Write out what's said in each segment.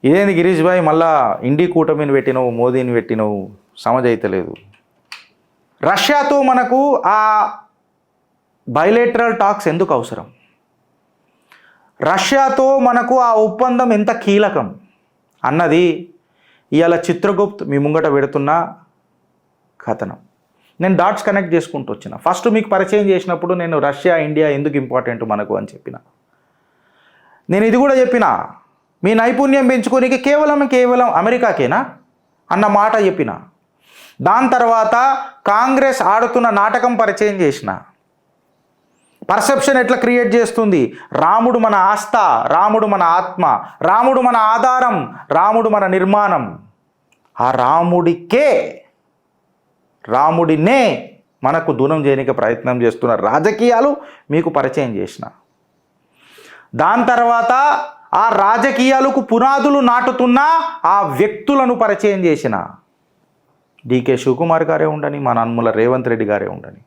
ఇదేంది గిరీష్ భాయ్ మళ్ళా ఇండి కూటమిని పెట్టినవు, మోదీని పెట్టినవు, సమజైతలేదు. రష్యాతో మనకు ఆ బైలేటరల్ టాక్స్ ఎందుకు అవసరం? రష్యాతో మనకు ఆ ఒప్పందం ఎంత కీలకం అన్నది ఇవాళ చిత్రగుప్త్ మీ ముంగట పెడుతున్న కథనం. నేను డాట్స్ కనెక్ట్ చేసుకుంటూ వచ్చిన. ఫస్ట్ మీకు పరిచయం చేసినప్పుడు నేను రష్యా ఇండియా ఎందుకు ఇంపార్టెంట్ మనకు అని చెప్పిన. నేను ఇది కూడా చెప్పిన, మీ నైపుణ్యం పెంచుకోనికి కేవలం అమెరికాకేనా అన్న మాట చెప్పిన. దాని తర్వాత కాంగ్రెస్ ఆడుతున్న నాటకం పరిచయం చేసిన. పర్సెప్షన్ ఎట్లా క్రియేట్ చేస్తుంది? రాముడు మన ఆస్థ, రాముడు మన ఆత్మ, రాముడు మన ఆధారం, రాముడు మన నిర్మాణం. ఆ రాముడినే మనకు దూరం చేయడానికి ప్రయత్నం చేస్తున్న రాజకీయాలు మీకు పరిచయం చేసిన. దాని తర్వాత ఆ రాజకీయాలకు పునాదులు నాటుతున్న ఆ వ్యక్తులను పరిచయం చేసిన. డికే శివకుమార్ గారే ఉండని, మా నన్ముల రేవంత్ రెడ్డి గారే ఉండని.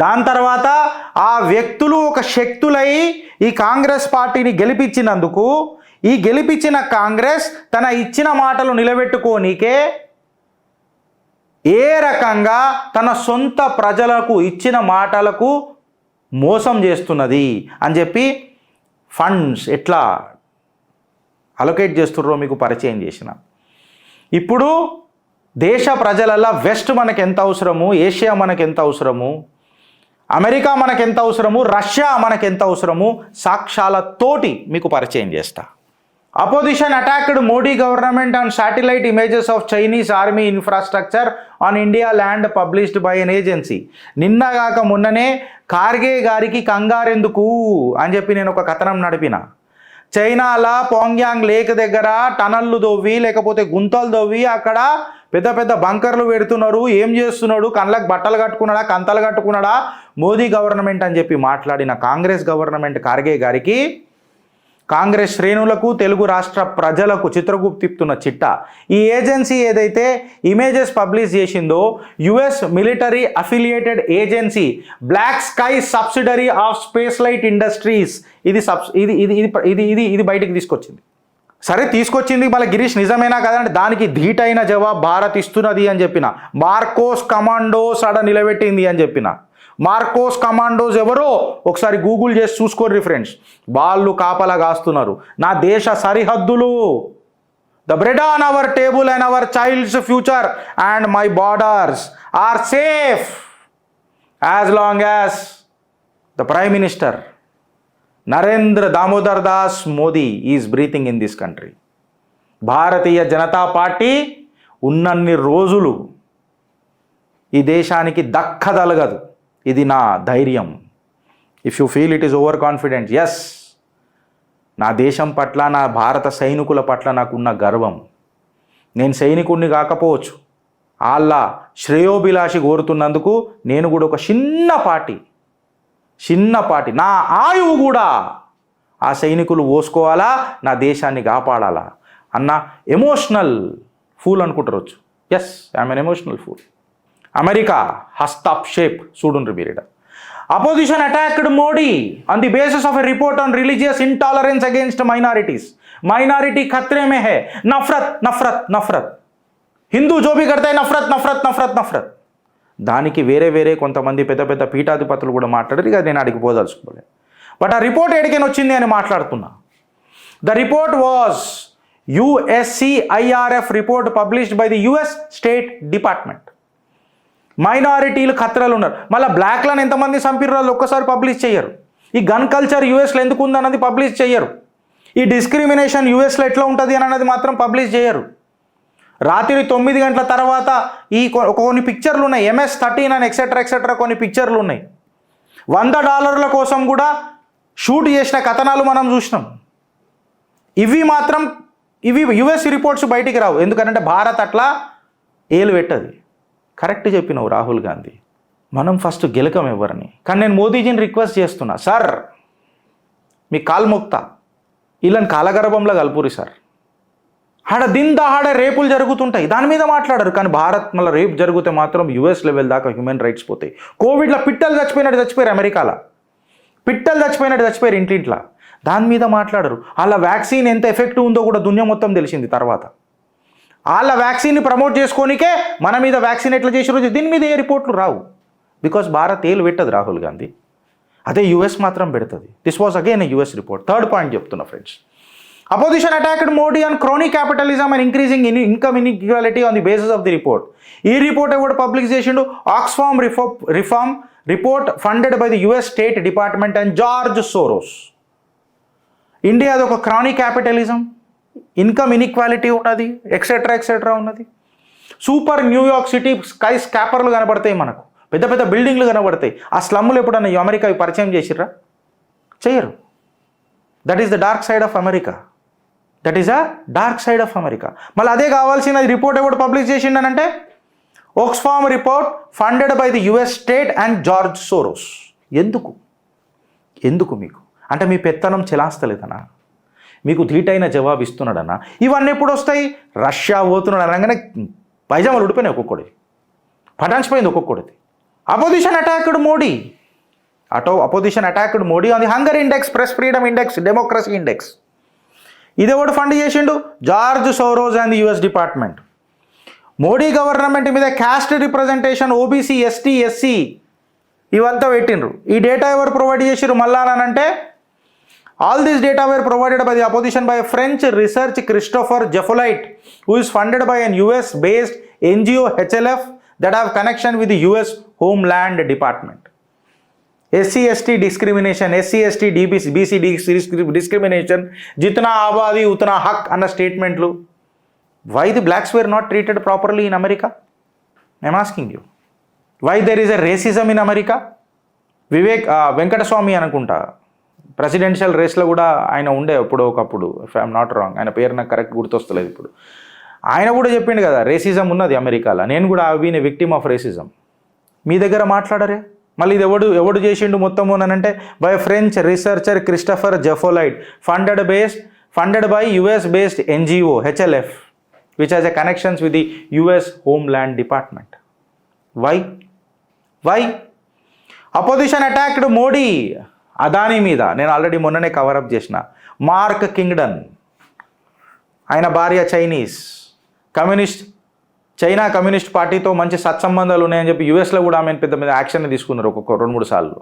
దాని తర్వాత ఆ వ్యక్తులు ఒక శక్తులై ఈ కాంగ్రెస్ పార్టీని గెలిపించినందుకు ఈ గెలిపించిన కాంగ్రెస్ తన ఇచ్చిన మాటలు నిలబెట్టుకోనికే ఏ రకంగా తన సొంత ప్రజలకు ఇచ్చిన మాటలకు మోసం చేస్తున్నది అని చెప్పి ఫండ్స్ ఎట్లా అలొకేట్ చేస్తున్నారో మీకు పరిచయం చేసిన. ఇప్పుడు దేశ ప్రజలల్లో వెస్ట్ మనకు ఎంత అవసరము, ఏషియా మనకు ఎంత అవసరము, అమెరికా మనకు ఎంత అవసరము, రష్యా మనకు ఎంత అవసరము సాక్ష్యాలతోటి మీకు పరిచయం చేస్తా. Opposition attacked Modi government on satellite images of Chinese army infrastructure on India land published by an agency. నిన్నగాక మొన్ననే ఖార్గే గారికి కంగారెందుకు అని చెప్పి నేను ఒక కథనం నడిపిన. చైనాలో పాంగ్యాంగ్ లేక్ దగ్గర టనల్లు దొవ్వి లేకపోతే గుంతలు దొవ్వి అక్కడ పెద్ద పెద్ద బంకర్లు పెడుతున్నారు. ఏం చేస్తున్నాడు? కళ్ళకు బట్టలు కట్టుకున్నాడా, కంతలు కట్టుకున్నాడా మోదీ గవర్నమెంట్ అని చెప్పి మాట్లాడిన కాంగ్రెస్ గవర్నమెంట్ ఖార్గే గారికి, కాంగ్రెస్ శ్రేణులకు, తెలుగు రాష్ట్ర ప్రజలకు చిత్రగుప్తు తిప్పుతున్న చిట్టా. ఈ ఏజెన్సీ ఏదైతే ఇమేజెస్ పబ్లిష్ చేసిందో US military affiliated agency black sky subsidiary of space light industries ఇది బయటికి తీసుకొచ్చింది. సరే తీసుకొచ్చింది, మళ్ళీ గిరీష్ నిజమేనా కదంటే దానికి ధీటైన జవాబు భారత్ ఇస్తున్నది అని చెప్పిన. మార్కోస్ కమాండోస్ ఆడ నిలబెట్టింది అని చెప్పిన. మార్కోస్ కమాండోస్ ఎవరో ఒకసారి గూగుల్ చేసి చూసుకోండి ఫ్రెండ్స్. వాళ్ళు కాపలా కాస్తున్నారు నా దేశ సరిహద్దులు. The bread on our table and our child's future and my borders are safe as long as the prime minister Narendra Damodar Das Modi is breathing in this country. Bharatiya Janata Party ఉన్నన్ని రోజులు ఈ దేశానికి దక్కదలగదు. ఇది నా ధైర్యం. If you feel it is over confident, yes, నా దేశం పట్ల, నా భారత సైనికుల పట్ల నాకున్న గర్వం. నేను సైనికుడిని కాకపోవచ్చు, వాళ్ళ శ్రేయోభిలాషి కోరుతున్నందుకు నేను కూడా ఒక చిన్న పార్టీ నా ఆయువు కూడా ఆ సైనికులు పోసుకోవాలా, నా దేశాన్ని కాపాడాలా అన్న ఎమోషనల్ ఫూల్ అనుకుంటారొచ్చు. Yes, I'm an emotional fool. America హస్తాక్షేప్ చూడుండ్రు మీరిడ. Opposition attacked Modi on the basis of a report on religious intolerance against minorities. Minority ఖత్రే మే హై, నఫరత్ నఫరత్ నఫరత్, హిందూ జో భీ కర్తే నఫరత్ నఫరత్ నఫరత్ నఫరత్. దానికి వేరే కొంతమంది పెద్ద పెద్ద పీఠాధిపతులు కూడా మాట్లాడారు. ఇక నేను అడిగి పోదలుచుకోలేదు. బట్ ఆ రిపోర్ట్ ఎడికైనా వచ్చింది అని మాట్లాడుతున్నా. The report was USCIRF report published by the US state department. మైనారిటీలు ఖత్రాలు ఉన్నారు. మళ్ళీ బ్లాక్లను ఎంతమంది చంపిర్రో వాళ్ళు ఒక్కసారి పబ్లిష్ చేయరు. ఈ గన్ కల్చర్ యూఎస్లో ఎందుకు ఉందన్నది పబ్లిష్ చేయరు. ఈ డిస్క్రిమినేషన్ యూఎస్లో ఎట్లా ఉంటుంది అని అన్నది మాత్రం పబ్లిష్ చేయరు. రాత్రి 9 గంటల తర్వాత ఈ కొన్ని పిక్చర్లు ఉన్నాయి, MS-13 అని ఎక్సెట్రా కొన్ని పిక్చర్లు ఉన్నాయి. $100 కోసం కూడా షూట్ చేసిన కథనాలు మనం చూసినాం. ఇవి యుఎస్ రిపోర్ట్స్ బయటికి రావు. ఎందుకంటే భారత్ అట్లా ఏలు పెట్టదు. కరెక్ట్ చెప్పినావు రాహుల్ గాంధీ, మనం ఫస్ట్ గెలకం ఎవరని. కానీ నేను మోదీజీని రిక్వెస్ట్ చేస్తున్నా, సార్ మీ కాలు మొక్తా, వీళ్ళని కాలగర్భంలో కలుపురి సార్. ఆడ దిందాడే రేపులు జరుగుతుంటాయి, దాని మీద మాట్లాడరు. కానీ భారత్ మళ్ళీ రేపు జరిగితే మాత్రం US లెవెల్ దాకా హ్యూమన్ రైట్స్ పోతాయి. కోవిడ్లో పిట్టలు చచ్చిపోయినట్టు చచ్చిపోయారు, అమెరికాలో పిట్టలు చచ్చిపోయినట్టు చచ్చిపోయారు ఇంటింట్లో. దాని మీద మాట్లాడరు. వాళ్ళ వ్యాక్సిన్ ఎంత ఎఫెక్టివ్ ఉందో కూడా దునియా మొత్తం తెలిసింది తర్వాత. వాళ్ళ వ్యాక్సిన్ని ప్రమోట్ చేసుకోనికే మన మీద వ్యాక్సిన్ ఎట్లా చేసి రోజు దీని మీద ఏ రిపోర్ట్లు రావు. బికాస్ భారత్ ఏలు పెట్టదు రాహుల్ గాంధీ, అదే యుఎస్ మాత్రం పెడుతుంది. This was again US report. Third point చెప్తున్నా friends. Opposition attacked Modi on chronic capitalism and increasing income inequality on the basis of the report. ఈ రిపోర్ట్ ఎవరు పబ్లిష్ చేసిండు? Oxfam reform report funded by the US State Department and George Soros. ఇండియాది ఒక chronic capitalism, income inequality ఉన్నది, etcetera ఉన్నది. Super New York city స్కై స్కాపర్లు కనబడతాయి మనకు, పెద్ద పెద్ద బిల్డింగ్లు కనబడతాయి. ఆ స్లమ్ములు ఎప్పుడన్నా అమెరికా పరిచయం చేసిర్రా? చేయరు. That is the dark side of America. That is a dark side of America. మళ్ళీ అదే కావాల్సిన రిపోర్ట్ ఎవరు పబ్లిష్ చేసిండనంటే Oxfam report funded by the US State and George Soros. ఎందుకు మీకు అంటే మీ పెత్తనం చెలాస్తలేదనా? మీకు ధీటైన జవాబు ఇస్తున్నాడన్నా? ఇవన్నీ ఎప్పుడు వస్తాయి? రష్యా పోతున్నాడు అనగానే పైజామాలు ఉడిపోయినాయి ఒక్కొక్కటి, పటాన్చిపోయింది ఒక్కొక్కటి. Opposition attacked Modi. Opposition attacked Modi on the hunger index, press freedom index, democracy index. ఇది ఎవడు ఫండ్ చేసిండు? George Soros and the US department. Modi government మీద caste representation, OBC, ST, SC ఇవంతా పెట్టిండ్రు. ఈ డేటా ఎవరు ప్రొవైడ్ చేసిర్రు మళ్ళానంటే all these data were provided by the opposition by French research Christopher Jaffrelot, who is funded by an US based NGO HLF that have connection with the US Homeland Department. SC/ST discrimination, SC/ST BC discrimination, jitna abadi utna hak anna statementlu. Why the blacks were not treated properly in America? I am asking you. Why there is a racism in America? Vivek Venkataswamy అనుకుంటా presidential రేస్లో కూడా ఆయన ఉండే ఎప్పుడో ఒకప్పుడు, if I'm not wrong, ఆయన పేరు నాకు కరెక్ట్ గుర్తొస్తలేదు ఇప్పుడు. ఆయన కూడా చెప్పిండు కదా రేసిజం ఉన్నది అమెరికాలో, నేను కూడా been a victim of racism. మీ దగ్గర మాట్లాడరే? మళ్ళీ ఇది ఎవడు చేసిండు మొత్తము అని అంటే by French researcher Christopher Jaffrelot, funded by US based NGO HLF, which has a connections with the US homeland department. Why opposition attacked Modi Adani మీద. నేను ఆల్రెడీ మొన్ననే కవరప్ చేసిన. మార్క్ కింగ్డన్, ఆయన భార్య చైనా కమ్యూనిస్ట్ పార్టీతో మంచి సత్సంబంధాలు ఉన్నాయని చెప్పి యుఎస్లో కూడా ఆమె పెద్ద మీద యాక్షన్ తీసుకున్నారు ఒక్కొక్క 2-3 సార్లు.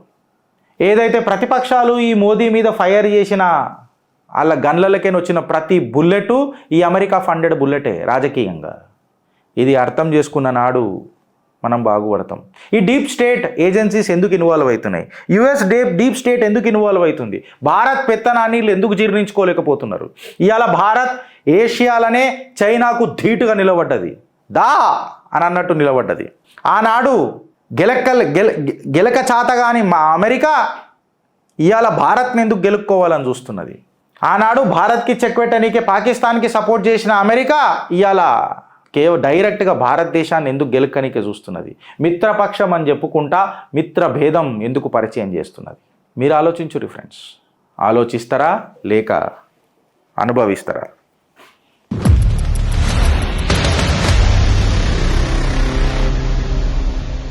ఏదైతే ప్రతిపక్షాలు ఈ మోదీ మీద ఫైర్ చేసిన వాళ్ళ గన్లకే వచ్చిన ప్రతి బుల్లెటు ఈ అమెరికా ఫండెడ్ బుల్లెటే రాజకీయంగా. ఇది అర్థం చేసుకున్న నాడు మనం బాగుపడతాం. ఈ డీప్ స్టేట్ ఏజెన్సీస్ ఎందుకు ఇన్వాల్వ్ అవుతున్నాయి? యుఎస్ డీప్ స్టేట్ ఎందుకు ఇన్వాల్వ్ అవుతుంది? భారత్ పెత్తనాన్ని ఎందుకు జీర్ణించుకోలేకపోతున్నారు? ఇవాళ భారత్ ఏషియాలనే చైనాకు ధీటుగా నిలబడ్డది, దా అని అన్నట్టు నిలబడ్డది. ఆనాడు గెలక చాతగాని మా అమెరికా ఇవాళ భారత్ని ఎందుకు గెలుక్కోవాలని చూస్తున్నది. ఆనాడు భారత్కి చెక్ పెట్టనీకే పాకిస్తాన్కి సపోర్ట్ చేసిన అమెరికా ఇవాళ డైరెక్ట్గా భారతదేశాన్ని ఎందుకు గెలుక్కనికే చూస్తున్నది. మిత్రపక్షం అని చెప్పుకుంటా మిత్ర భేదం ఎందుకు పరిచయం చేస్తున్నది? మీరు ఆలోచించురి ఫ్రెండ్స్. ఆలోచిస్తారా లేక అనుభవిస్తారా?